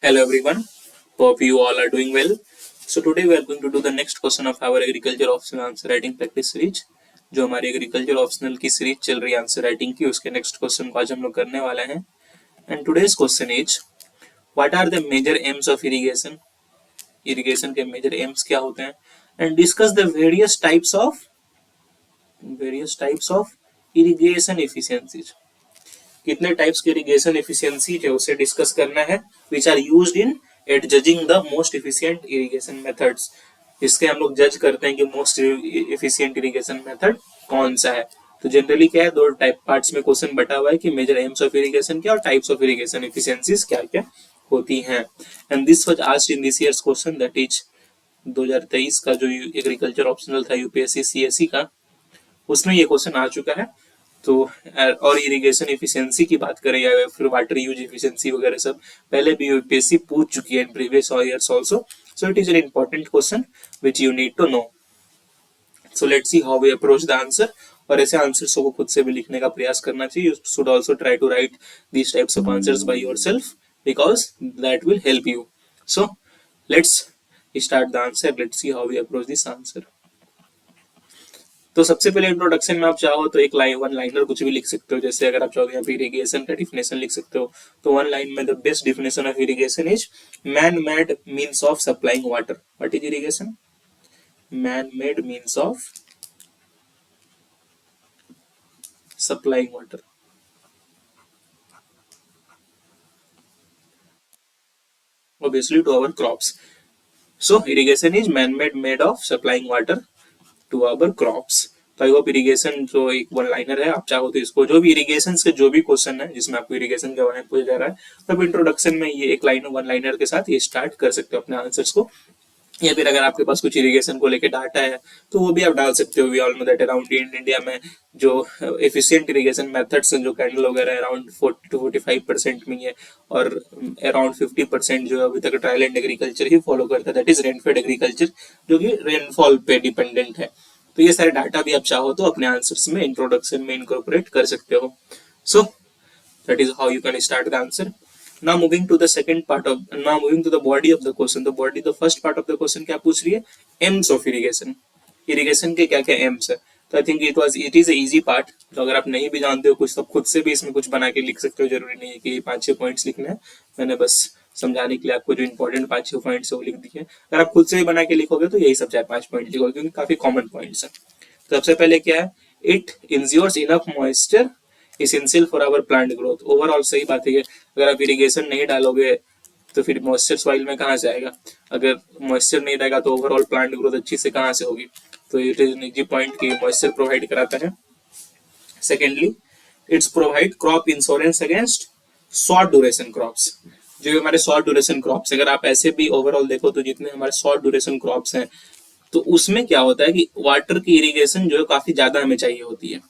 Hello everyone, hope you all are doing well. So today we are going to do the next question of our agriculture optional answer writing practice series. जो हमारी agriculture optional की series चल रही है answer writing की, उसके next question को आज हम लोग करने वाले हैं. And today's question is what are the major aims of irrigation. Irrigation के मेजर एम्स क्या होते हैं and discuss the various types of irrigation efficiencies. कितने टाइप्स की इरिगेशन एफिशिएंसी है उसे डिस्कस करना है which are used in at judging the most efficient irrigation methods. इसके हम लोग जज करते हैं कि मोस्ट एफिशिएंट इरिगेशन मेथड कौन सा है. तो जनरली क्या है, दो टाइप पार्ट्स में क्वेश्चन बटा हुआ है कि मेजर एम्स ऑफ इरिगेशन क्या और टाइप्स ऑफ इरिगेशन एफिशिएंसीज क्या क्या होती हैं. And this was asked in this years question, that is 2023 का जो एग्रीकल्चर ऑप्शनल था यूपीएससी सीएससी का, उसमें ये क्वेश्चन आ चुका है. तो और इरिगेशन एफिशिएंसी की बात करें या फिर वाटर यूज एफिशिएंसी वगैरह सब पहले भी यूपीएससी पूछ चुकी है in previous years also. So it is an important question which you need to know. So let's see how we approach the answer. और ऐसे आंसर्स को खुद से भी लिखने का प्रयास करना चाहिए. You should also try to write these types of answers by yourself because that will help you. So let's start the answer. Let's see how we approach this answer. तो सबसे पहले इंट्रोडक्शन में आप चाहो तो एक लाइन वन लाइनर कुछ भी लिख सकते हो. जैसे अगर आप चाहो यहाँ पे इरिगेशन का डिफिनेशन लिख सकते हो तो वन लाइन में the best definition of irrigation is man made means of supplying water. What is irrigation? Man made means of supplying water. Obviously to our crops. So irrigation is man-made made of supplying water to our crops. तो I hope irrigation जो एक one liner है, आप चाहो तो इसको जो भी इरिगेशन के जो भी क्वेश्चन है जिसमें आपको इरिगेशन के बारे में पूछा जा रहा है तब इंट्रोडक्शन में ये एक लाइन वन लाइनर के साथ ये स्टार्ट कर सकते हो अपने आंसर्स को. या फिर अगर आपके पास कुछ इरिगेशन को लेके डाटा है तो वो भी आप डाल सकते हो. We all know that around India में जो एफिशिएंट इरिगेशन मेथड्स हैं जो कैंडल वगैरह अराउंड 40 to 45% में है और अराउंड 50% जो अभी तक ड्राई लैंड एग्रीकल्चर ही फॉलो करता है, दैट इज रेनफेड एग्रीकल्चर जो कि रेनफॉल पे डिपेंडेंट है. तो ये सारे डाटा भी आप चाहो तो अपने आंसर्स में इंट्रोडक्शन में इनकॉर्पोरेट कर सकते हो. So that is how you can start the answer. Now moving to the second part of now moving to the body of the question. The first part of the question क्या पूछ रही है? Aims of irrigation. irrigation के क्या क्या aims है. तो I think it is easy part. तो अगर आप नहीं भी जानते हो कुछ तो खुद से भी इसमें कुछ बना के लिख सकते हो. जरूरी नहीं है कि 5-6 पॉइंट्स लिखने हैं. मैंने बस समझाने के लिए आपको जो इंपॉर्टेंट 5-6 पॉइंट्स है वो लिख दिए. अगर आप खुद से भी बना के लिखोगे तो यही सब 4-5 पॉइंट लिखोगे क्योंकि काफी कॉमन पॉइंट्स है. तो सबसे पहले क्या है? It ensures enough moisture essential for our plant growth. Overall सही बात है. अगर आप इरिगेशन नहीं डालोगे तो फिर मॉइस्चर सॉइल में कहाँ से आएगा? अगर मॉइस्चर नहीं रहेगा तो ओवरऑल प्लांट ग्रोथ अच्छी से कहाँ से होगी? तो it is an easy point कि मॉइस्चर प्रोवाइड कराता है. Secondly it's provide crop insurance against short duration crops. जो हमारे शॉर्ट ड्यूरेशन क्रॉप्स, अगर आप ऐसे भी ओवरऑल देखो तो जितने हमारे शॉर्ट ड्यूरेशन क्रॉप्स हैं तो उसमें क्या होता है कि वाटर की इरिगेशन जो है काफी ज्यादा हमें चाहिए होती है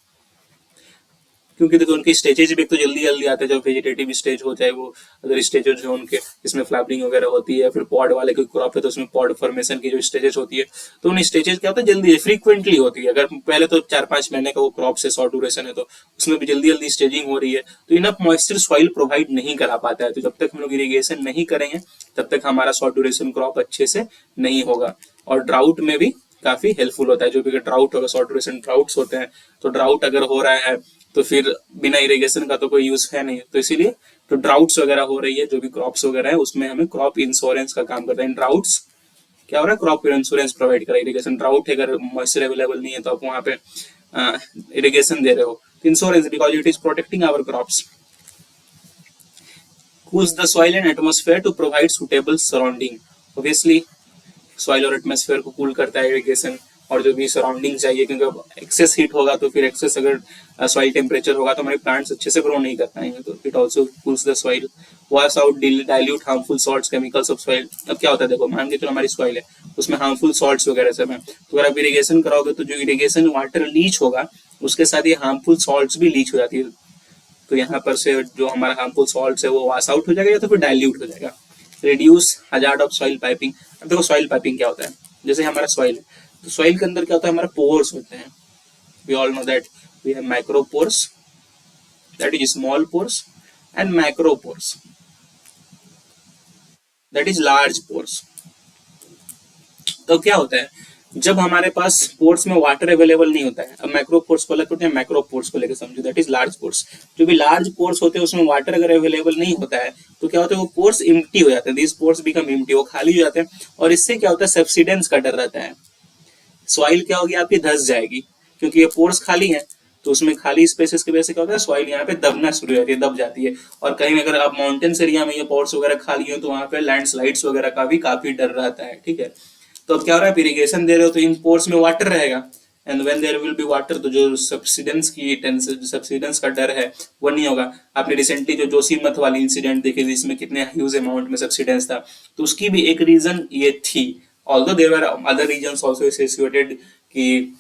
क्योंकि देखो उनके स्टेजेज भी तो जल्दी जल्दी आते हैं. जब वेजिटेटिव स्टेज हो जाए वो अगर स्टेजेज जो उनके इसमें फ्लावरिंग वगैरह होती है, फिर पॉड वाले कोई क्रॉप है तो उसमें पॉड फॉर्मेशन की जो स्टेजेस होती है तो उन स्टेजेस क्या होता है जल्दी फ्रीक्वेंटली होती है. अगर पहले तो 4-5 महीने का वो क्रॉप से शॉर्ट ड्यूरेशन है तो उसमें भी जल्दी जल्दी स्टेजिंग हो रही है तो इनफ मॉइस्चर सॉइल प्रोवाइड नहीं करा पाता है. तो जब तक हम लोग इरिगेशन नहीं करेंगे तब तक हमारा शॉर्ट ड्यूरेशन क्रॉप अच्छे से नहीं होगा. और ड्राउट में भी काफी हेल्पफुल होता है. जो भी ड्राउट होगा, शॉर्ट ड्यूरेशन ड्राउट्स होते हैं तो ड्राउट अगर हो रहा है तो फिर बिना इरिगेशन का तो कोई यूज है नहीं. तो इसीलिए तो ड्राउट्स वगैरह हो रही है जो भी क्रॉप्स वगैरह है उसमें हमें क्रॉप इंश्योरेंस का काम करता है. ड्राउट्स क्या हो रहा है? क्रॉप इंश्योरेंस प्रोवाइड करा. इरिगेशन ड्राउट है, अगर मॉइस्चर अवेलेबल नहीं है तो आप वहां पे इरिगेशन दे रहे हो. Insurance because it is protecting our crops. Cools the soil and atmosphere to provide suitable surrounding. Obviously soil और एटमॉस्फेयर को कूल करता है इरिगेशन और जो भी सराउंडिंग चाहिए क्योंकि एक्सेस हीट होगा तो फिर एक्सेस अगर सॉइल टेम्परेचर होगा तो हमारे प्लांट्स अच्छे से ग्रो नहीं कर पाएंगे. तो it also cools the soil. Wash out dilute harmful salts chemicals of soil. अब क्या होता है देखो, मान के चलो हमारी सॉइल है उसमें हार्मफुल सॉल्ट्स वगैरह सब है तो अगर आप इरिगेशन कराओगे तो जो इरिगेशन वाटर लीच होगा उसके साथ ये हार्मफुल सॉल्ट्स भी लीच हो जाती है. तो यहाँ पर से जो हमारा हार्मफुल सॉल्ट्स है वो वॉश आउट हो जाएगा या तो फिर डाइल्यूट हो जाएगा. Reduce hazard of soil piping. अब देखो सॉइल पाइपिंग क्या होता है, जैसे हमारा सॉइल है तो सॉइल के अंदर क्या होता है, हमारे पोर्स होते हैं. We all know that we have micro pores, that is small pores and macro pores. That is large pores. तो क्या होता है, जब हमारे पास पोर्स में वाटर अवेलेबल नहीं होता है, अब माइक्रो पोर्स को अलग करते हैं, मैक्रो पोर्स को लेकर समझो, दैट इज लार्ज पोर्स। जो भी लार्ज पोर्स होते हैं उसमें वाटर अगर अवेलेबल नहीं होता है तो क्या होता है, वो पोर्स इम्प्टी हो जाते हैं, दिस पोर्स बिकम इम्प्टी, वो खाली हो जाते हैं। और इससे क्या होता है, सब्सिडेंस का डर रहता है, सॉइल क्या होगी आपकी, धंस जाएगी, क्योंकि ये पोर्स खाली है। तो उसमें खाली स्पेसेस की वजह से क्या होता है, सॉइल यहाँ पे दबना शुरू हो जाती है, दब जाती है। और कहीं अगर आप माउंटेन्स एरिया में ये पोर्स वगैरह खाली हो तो वहां पे लैंडस्लाइड्स वगैरह का भी काफी डर रहता है, ठीक है। तो अब क्या हो रहा है, इरिगेशन दे रहे हो तो इन पोर्स में वाटर रहेगा, and when there will be water, तो जो सब्सिडेंस का डर है वो नहीं होगा। आपने रिसेंटली जो जोशीमठ वाली इंसिडेंट देखी थी, इसमें कितने ह्यूज अमाउंट में सब्सिडेंस था, तो उसकी भी एक रीजन ये थी। Although there were other reasons also associated कि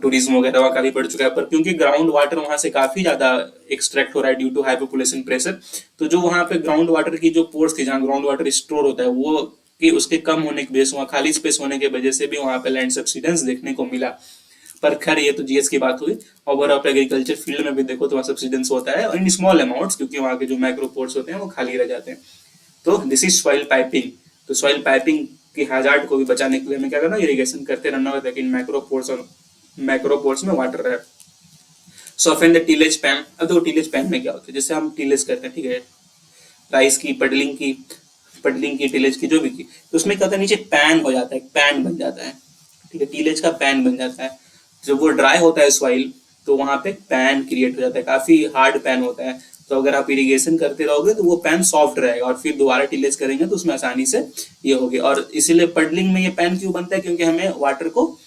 टूरिज्म वगैरह का भी बढ़ चुका है, पर क्योंकि ग्राउंड वाटर वहां से काफी ज्यादा एक्सट्रैक्ट हो रहा है due to high population pressure, तो जो वहां पे ग्राउंड वाटर की जो पोर्स थी, जहाँ ग्राउंड वाटर स्टोर होता है, वो कि उसके कम होने की वजह से, वहाँ खाली स्पेस होने की वजह से भी वहां पे लैंड सब्सिडेंस देखने को मिला। पर खैर ये तो जीएस की बात हुई। ओवर आप एग्रीकल्चर फील्ड में भी देखो तो वहाँ सब्सिडेंस होता है इन स्मॉल अमाउंट्स, क्योंकि वहाँ के जो माइक्रो पोर्ट्स होते हैं वो खाली रह जाते हैं। तो दिस इज सॉइल पाइपिंग। तो सॉइल पाइपिंग की हैजार्ड को भी बचाने के लिए हमें क्या करना, इरिगेशन करते रहना होगा ताकि माइक्रो पोर्ट्स और मैक्रो पोर्ट्स में वाटर रहे। Soften the tillage pan. अब देखो टीलेज पैन में क्या होता है, जैसे हम टीलेज करते हैं, ठीक है, राइस की, पडलिंग की, टीलेज की, जो भी की, तो उसमें क्या होता है, नीचे पैन हो जाता है, पैन बन जाता है, ठीक है, टीलेज का पैन बन जाता है। जब वो ड्राई होता है सॉइल तो वहां पे पैन क्रिएट हो जाता है, काफी हार्ड पैन होता है। तो अगर आप इरिगेशन करते रहोगे तो वो पैन सॉफ्ट रहेगा, और फिर दोबारा टिलेज करेंगे तो उसमें आसानी से ये होगी। और इसीलिए पडलिंग में ये पैन क्यों बनता है, क्योंकि हमें वाटर को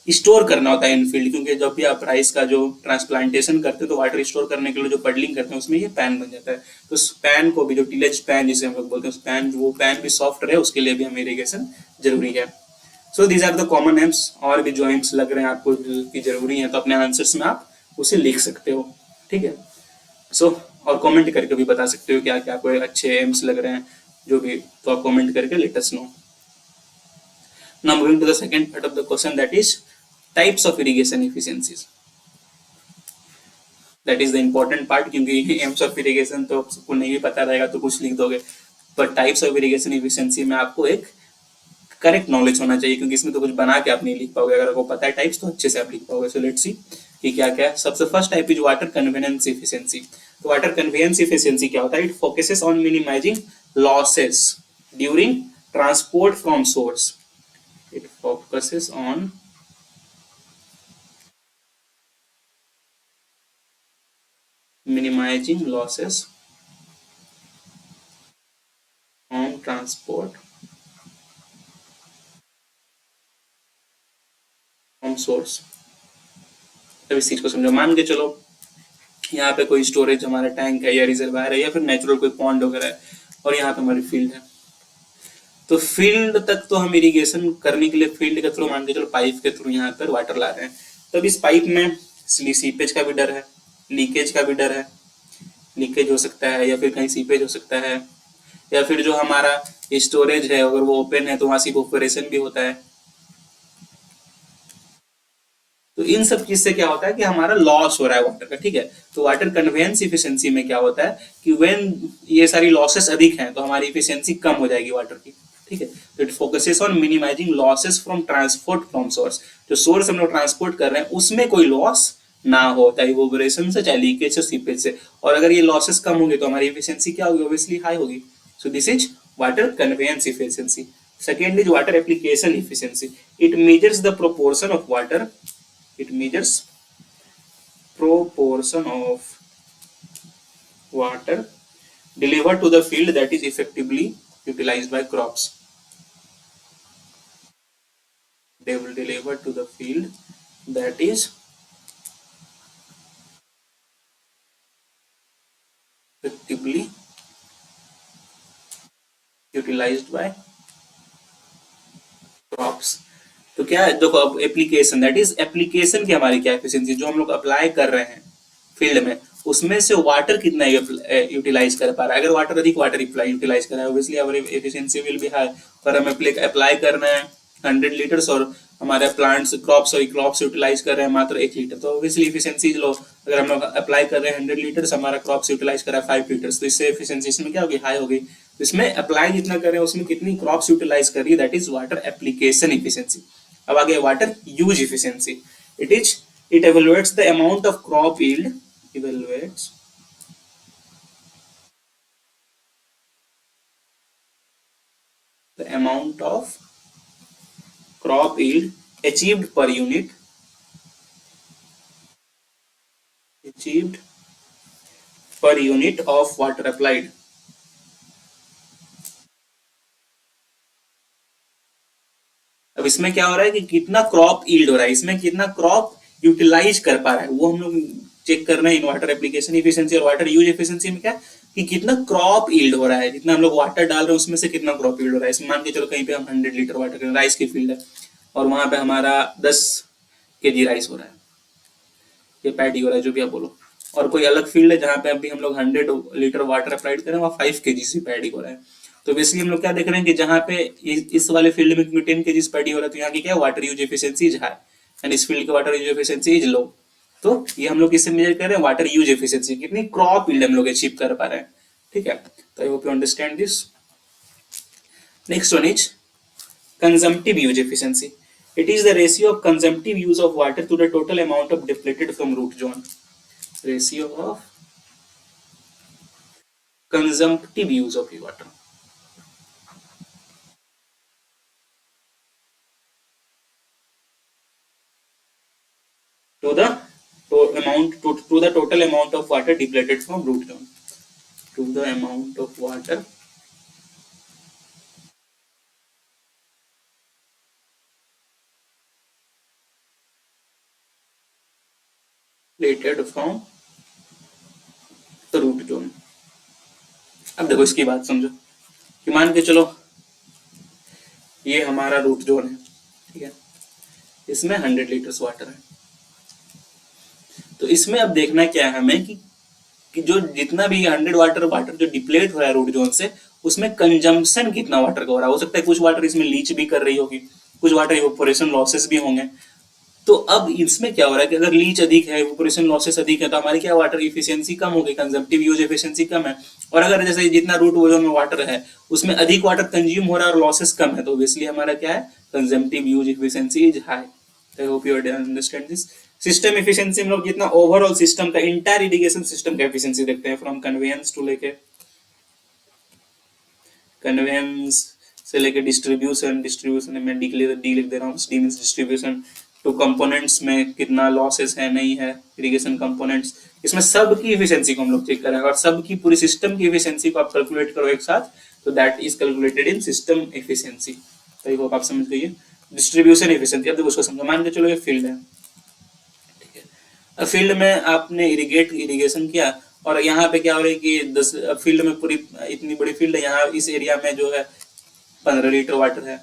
स्टोर करना होता है इनफील्ड, क्योंकि जब भी आप राइस का जो ट्रांसप्लांटेशन करते हैं तो वाटर स्टोर करने के लिए जो पडलिंग करते हैं उसमें ये पैन बन जाता है। तो उस पैन को भी, जो टिलेज पैन जिसे हम लोग बोलते हैं, उस पैन, वो पैन भी सॉफ्ट रहे उसके लिए भी हमें इरिगेशन जरूरी है। So these are the common names. और भी जो एम्स लग रहे हैं आपको की जरूरी है तो अपने आंसर्स में आप उसे लिख सकते हो, ठीक है। सो और कमेंट करके भी बता सकते हो क्या क्या कोई अच्छे एम्स लग रहे हैं जो भी, तो आप कमेंट करके let us know. Now moving to the second part of the question, that is types of irrigation efficiencies. That is the important part, क्योंकि एम्स ऑफ इरिगेशन तो सबको नहीं भी पता रहेगा तो कुछ लिख दोगे, पर टाइप्स ऑफ इरिगेशन एफिशिएंसी में आपको एक करेक्ट नॉलेज होना चाहिए, क्योंकि इसमें तो कुछ बना के आप नहीं लिख पाओगे। अगर आपको पता है टाइप्स तो अच्छे से आप लिख पाओगे। सो लेट्स सी कि क्या क्या है। सबसे first type is water conveyance efficiency. तो वाटर कन्वेनेंस एफिशिएंसी क्या होता है, it focuses on minimising losses during transport from source. It focuses on minimizing losses on transport from source। अब इस चीज को समझो, मान के चलो यहाँ पे कोई स्टोरेज हमारा टैंक है या रिजर्वायर है या फिर नेचुरल कोई पॉन्ड वगैरह है, और यहाँ पे हमारी फील्ड है। तो फील्ड तक तो हम इरिगेशन करने के लिए फील्ड के थ्रू, मान के चलो पाइप के थ्रू यहाँ पर वाटर ला रहे हैं, तब इस पाइप में सीपेज का भी डर है, लीकेज का भी डर है, लीकेज हो सकता है या फिर कहीं सीपेज हो सकता है, या फिर जो हमारा स्टोरेज है अगर वो ओपन है तो वहां से इवोपोरेशन भी होता है। तो इन सब चीज से क्या होता है कि हमारा लॉस हो रहा है वाटर का, ठीक है। तो वाटर कन्वेंस इफिशिएंसी में क्या होता है कि व्हेन ये सारी लॉसेस अधिक हैं तो हमारी इफिशिएंसी कम हो जाएगी वाटर की, ठीक है। तो it focuses on minimising losses from transport from source. जो सोर्स हम लोग ट्रांसपोर्ट कर रहे हैं उसमें कोई लॉस ना हो, चाहे इवोपोरेशन से, चाहे लीकेज से, सीपेज से। और अगर ये लॉसेस कम होंगे तो हमारी इफिशिएंसी क्या होगी, ऑब्वियसली हाई होगी। So this is water conveyance efficiency. Second is water application efficiency. It measures the proportion of water, it measures proportion of water delivered to the field that is effectively utilized by crops. They will deliver to the field that is effectively utilized by crops। तो क्या है, देखो अब application, that is application की हमारी क्या efficiency, जो हम लोग अप्लाई कर रहे हैं फील्ड में उसमें से वाटर कितना यूटिलाइज कर पा रहा है। अगर वाटर अधिक वाटर यूटिलाइज कर रहा है obviously our efficiency will be high. पर हम अप्लाई कर रहे हैं 100 लीटर्स और हमारे प्लांट्स क्रॉप्स यूटिलाइज कर रहे हैं मात्र 1 लीटर, तो ऑब्वियसली एफिशिएंसी लो। अगर हम लोग अप्लाई कर रहे हैं 100 लीटर्स, हमारा क्रॉप्स यूटिलाइज कर रहा है 5 लीटर्स, तो इससे एफिशिएंसी इसमें क्या होगी, हाई होगी। इसमें अप्लाई जितना कर रहे हैं उसमें कितनी क्रॉप्स यूटिलाइज कर रही है, that is water application efficiency. अब आ गया water use efficiency. It evaluates the amount of crop yield, evaluates the amount of crop yield achieved per unit, achieved per unit of water applied। अब इसमें क्या हो रहा है कि कितना क्रॉप यील्ड हो रहा है, इसमें कितना क्रॉप यूटिलाइज कर पा रहा है, वो हम लोग चेक कर रहे हैं इन वाटर एप्लीकेशन इफिशिएंसी और वाटर यूज इफिशिएंसी में। क्या कि कितना क्रॉप यील्ड हो रहा है, जितना हम लोग वाटर डाल रहे हैं उसमें से कितना क्रॉप यील्ड हो रहा है। इसमें मान के चलो कहीं पे हम 100 लीटर वाटर, राइस की फील्ड है और वहां पे हमारा 10 केजी राइस हो रहा है, ये पैडी हो रहा है, जो भी आप बोलो। और कोई अलग फील्ड है जहाँ पे अभी हम लोग 100 लीटर वाटर अप्लाइड करें, वहाँ 5 केजी से पैडी हो रहा है। तो बेसिकली हम लोग क्या देख रहे हैं कि जहाँ पे इस वाले फील्ड में क्योंकि 10 केजी पैडी हो रहा है, तो यहाँ की क्या water use efficiency is high and इस फील्ड की water use efficiency is low. तो ये हम लोग किससे मेजर कर रहे हैं, वाटर यूज एफिशिएंसी, कितनी क्रॉप यील्ड हम लोग अचीव कर पा रहे हैं। ठीक है, तो I hope you understand this. Next one is consumptive use efficiency. It is the ratio of consumptive use of water to the total amount of depleted from root zone. Ratio of consumptive use of water to the to the total amount of water depleted from root zone. To the amount of water depleted from the root zone. अब देखो इसकी बात समझो कि मान के चलो ये हमारा रूट जोन है, ठीक है, इसमें 100 लीटर्स वाटर है। तो इसमें अब देखना क्या है हमें कि जो जितना भी 100 वाटर जो डिप्लेट हो रहा है रूट जोन से, उसमें कंजम्पशन कितना वाटर का हो रहा है। हो सकता है कुछ वाटर इसमें लीच भी कर रही होगी, कुछ वाटर इवोपोरेशन लॉसेस भी होंगे। तो अब इसमें क्या हो रहा है कि अगर लीच अधिक है, इवोपोरेशन लॉसेस अधिक है, तो हमारी क्या वाटर इफिशियंसी कम होगी, कंजम्पटिव यूज एफिशिएंसी कम है। और अगर जैसे जितना रूट जोन में वाटर है उसमें अधिक वाटर कंज्यूम हो रहा है और लॉसेस कम है, तो ऑब्वियसली हमारा क्या है, consumptive use efficiency is high. I hope you understand this. System efficiency हम लोग जितना ओवरऑल सिस्टम का, इंटायर इरिगेशन सिस्टम का एफिशिएंसी देखते हैं, फ्रॉम कन्वेयंस टू लेके कन्वेयंस से लेके डिस्ट्रीब्यूशन, डिस्ट्रीब्यूशन में डी लिख दे रहा हूँ, D means distribution, two components में कितना लॉसेस है नहीं है, इरिगेशन कंपोनेंट्स, इसमें सब की एफिशिएंसी को हम लोग चेक करेंगे और सब की पूरी सिस्टम की एफिशिएंसी को आप कैलकुलेट करो एक साथ, तो that is calculated in system efficiency. तो आई होप आप समझ गए। डिस्ट्रीब्यूशन एफिशिएंसी, अब देखो उसको समझो। मान के चलो ये फील्ड है, ठीक है, अब फील्ड में आपने इरिगेशन किया और यहाँ पे क्या हो रहा है कि 10 फील्ड में पूरी इतनी बड़ी फील्ड है, यहाँ इस एरिया में जो है 15 लीटर वाटर है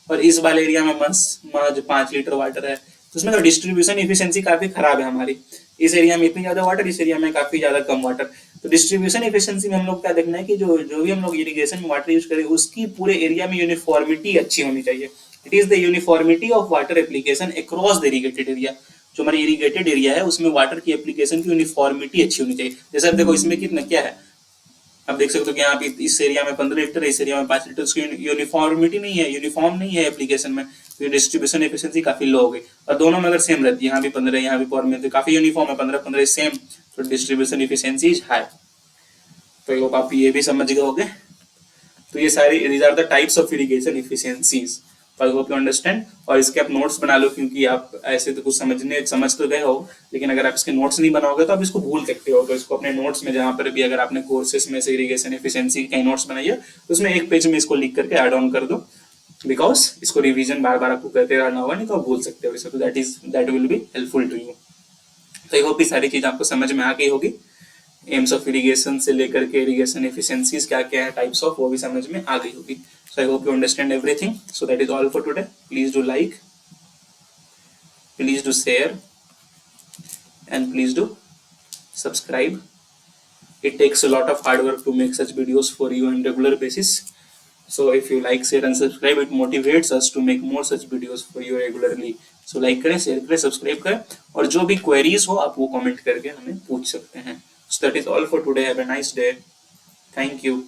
और इस वाले एरिया में महज 5 लीटर वाटर है। तो उसमें तो डिस्ट्रीब्यूशन एफिशिएंसी काफी खराब है हमारी, इस एरिया में इतनी ज्यादा वाटर, इस एरिया में काफी ज्यादा कम वाटर। तो डिस्ट्रीब्यूशन एफिशिएंसी में हम लोग क्या देखना है कि जो भी हम लोग इरिगेशन में वाटर यूज करें उसकी पूरे एरिया में यूनिफॉर्मिटी अच्छी होनी चाहिए। It is the uniformity of water application across the irrigated area. जो हमारी इरिगेटेड एरिया है उसमें वाटर की एप्लीकेशन की यूनिफॉर्मिटी अच्छी होनी चाहिए। जैसे अब देखो इसमें कितना क्या है, अब देख सकते हो कि यहाँ पे इस एरिया में 15 लीटर है, इस एरिया में 5 लीटर, उसकी यूनिफॉर्मिटी नहीं है, यूनिफॉर्म नहीं है एप्लीकेशन में, तो डिस्ट्रीब्यूशन एफिशिएंसी काफी लो हो गई। और दोनों में अगर सेम रहती है, यहाँ भी 15 यहाँ भी पर में, तो काफी यूनिफॉर्म है, 15 सेम, तो डिस्ट्रीब्यूशन एफिशिएंसी इज हाई। तो आप ये भी समझ गए होंगे। तो ये सारी these are the types of irrigation efficiencies. I hope you understand. और इसके आप नोट्स बना लो, क्योंकि आप ऐसे तो कुछ समझ तो गए हो, लेकिन अगर आप इसके नोट्स नहीं बनाओगे तो आप इसको भूल सकते हो। तो इसको अपने नोट्स में, जहां पर भी अगर आपने कोर्सेस में से इरिगेशन एफिशिएंसी के नोट्स बनाई है, तो उसमें एक पेज में इसको लिख करके ऐड ऑन कर दो, बिकॉज इसको रिवीजन बार बार आपको करते रहना होगा, नहीं तो आप भूल सकते हो इसे। तो that will be helpful to you. तो आई होप ये सारी चीज आपको समझ में आ गई होगी। एम्स ऑफ इरिगेशन से लेकर के इरिगेशन एफिशिएंसीज क्या क्या है, टाइप्स ऑफ, वो भी समझ में आ गई होगी। So I hope you understand everything. So that is all for today. Please do like, please do share, and please do subscribe. It takes a lot of hard work to make such videos for you on regular basis. So if you like, share and subscribe, it motivates us to make more such videos for you regularly. So like करें, share करें, subscribe करें, और जो भी queries हो आप वो comment करके हमें पूछ सकते हैं। So that is all for today. Have a nice day. Thank you.